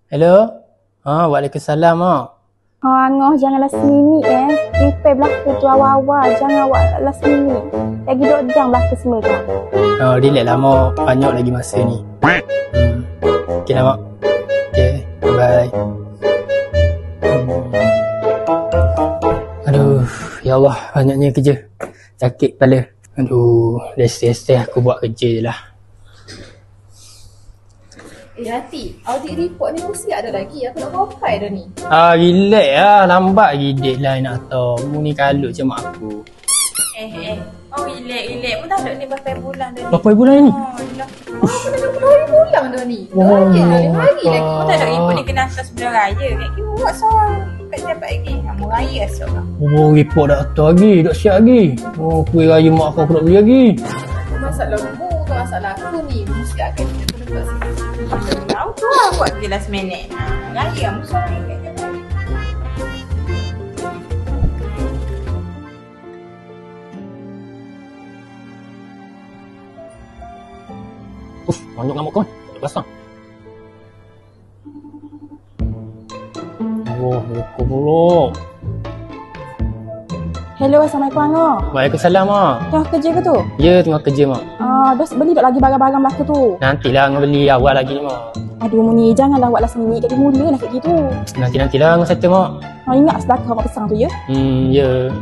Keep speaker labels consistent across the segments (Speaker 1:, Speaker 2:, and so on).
Speaker 1: Hello? Waalaikumsalam, Mak.
Speaker 2: Angah jangan last minute Prepare belaka tu awal-awal. Jangan awak last minute. Lagi duk jam belaka semua tu.
Speaker 1: Relax lah, Mak. Banyak lagi masa ni. Okay lah, Mak. Okay, bye. Aduh, ya Allah, banyaknya kerja. Sakit kepala. Aduh, rest aku buat kerja je lah.
Speaker 3: Hati, audit report ni mesti ada lagi. Aku nak profile dah ni.
Speaker 1: Relax lah. Lambat lagi deadline nak tahu. Mu ni kalut macam mak aku.
Speaker 3: Relax. Pun dah ni berapa bulan dah ni.
Speaker 1: Berapa bulan ni?
Speaker 3: Aku dah 20 hari pulang dah ni. Ya, 5 hari lagi. Pun tak ada report ni kena hantar sebelum raya. Kat kira buat seorang. Tak dapat lagi. Mau raya esok lah.
Speaker 1: Report dah hantar lagi. Dah siap lagi. Kuih raya mak aku nak beli lagi.
Speaker 3: Masalah mu tu masalah aku ni. Mesti akan kita dekat sini. Tahu tu lah buat je last minute. Raya mu seorang kat je.
Speaker 1: Banyak ngamuk kau. Tak basah. Buku pula.
Speaker 2: Hello, Assalamualaikum Angah.
Speaker 1: Waalaikumsalam, Mak.
Speaker 2: Dah kerja ke tu?
Speaker 1: Ya, tengah kerja, Mak.
Speaker 2: Dah beli tak lagi barang-barang belaka tu?
Speaker 1: Nantilah Angah beli awal lagi ni, Mak.
Speaker 2: Aduh, Muni, janganlah awak last minute. Jadi mulalah kat gitu.
Speaker 1: Nantilah Angah settle, Mak.
Speaker 2: Ingat sedekah awak pesan tu, ya?
Speaker 1: Ya.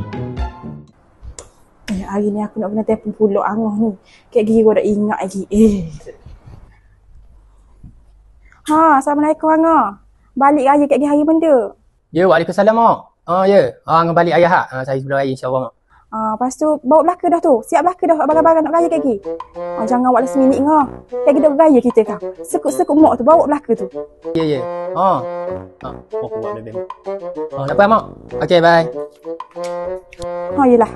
Speaker 2: Hari ni aku nak kena telefon pulak Angah ni. Kek gigi gua dah ingat lagi. Assalamualaikum Angah. Balik raya kat gigi hari benda.
Speaker 1: Ya, Waalaikumsalam, Mak. Ya. Angah balik ayah hak. Saya sebelum raya insya-Allah, Mak.
Speaker 2: Lepas tu bawa belaka dah tu. Siap belaka dah barang-barang nak raya kat gigi. Jangan awak last minute Angah. Lagi dah raya kita kan. Sekut-sekut mak tu bawa belaka tu.
Speaker 1: Ya. Buat lebih. Tak apa, Mak. Okey, bye.
Speaker 2: Yelah.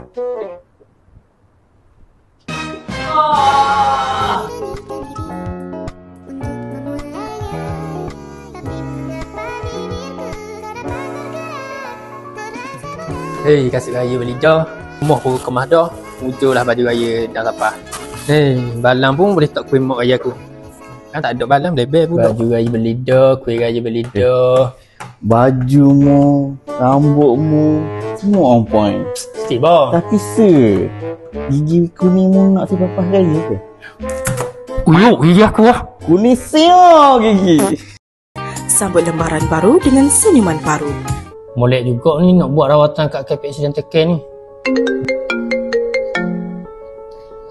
Speaker 1: Hei, kasih raya beli dah. Rumah pun kemas dah. Mujurlah baju raya dah lepas. Hei, balang pun boleh tak kuih mak raya aku. Kan tak ada balang, lebih pun. Baju raya beli dah, kuih raya beli dah.
Speaker 4: Bajumu, rambutmu, semua on point.
Speaker 1: Tiba.
Speaker 4: Tapi gigi kuningmu nak sepapas raya ke?
Speaker 1: Gigi aku lah.
Speaker 4: Kuning siap gigi.
Speaker 5: Sambut lembaran baru dengan senyuman baru.
Speaker 1: Molek juga ni nak buat rawatan kat KPX Dental Care ni.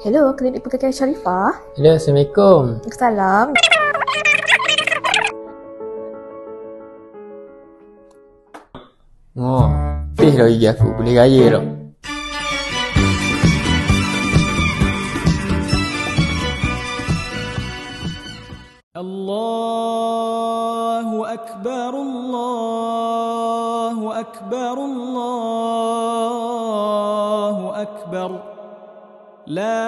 Speaker 2: Hello, klinik Pekerjaan Sharifah.
Speaker 1: Hello, Assalamualaikum.
Speaker 2: Salam.
Speaker 1: Pih dah gigi aku. Boleh raya dah.
Speaker 6: Allahu Akbar, Allahu Akbar, Allahu Akbar. La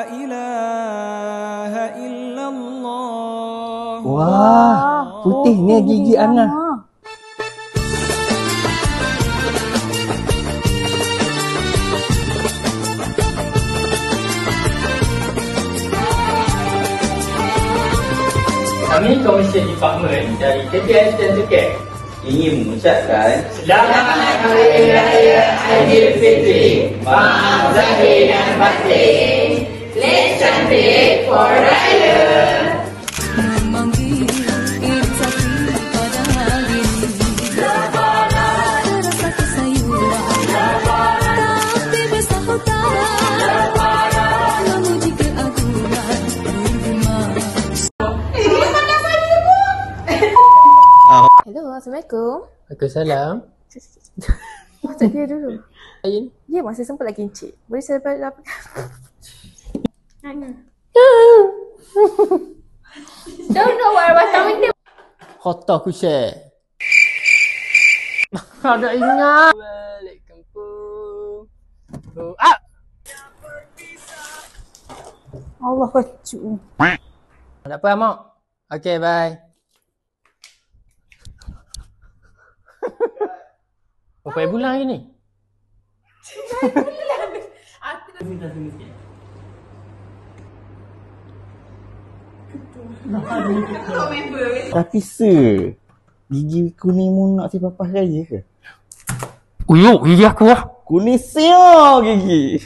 Speaker 6: ilaha illallah.
Speaker 4: Wah, putihnya gigi Angah.
Speaker 1: Kami Komisi Department dari KPX Dental Care
Speaker 4: Ingin mengucapkan
Speaker 1: Selamat Hari Raya Aidilfitri. Maaf zahir dan batin. Let's cantik for raya.
Speaker 2: Hello, Assalamualaikum.
Speaker 1: Waalaikumsalam.
Speaker 2: Macam dia dulu.
Speaker 1: Raya ni.
Speaker 2: Ya, masih sempat lagi encik. Boleh saya dapat Don't know what was happening.
Speaker 1: Khotoh aku share. Ada ingat. Balik kampung.
Speaker 2: Allah kacau.
Speaker 1: Tak apa, Mak. Okay, bye. Berapa bulan lagi ni?
Speaker 3: Kau member ke?
Speaker 4: Tapi sir, gigi kuning mu nak si papa raya ke?
Speaker 1: Uyuk gigi aku lah.
Speaker 4: Kuning siap gigi.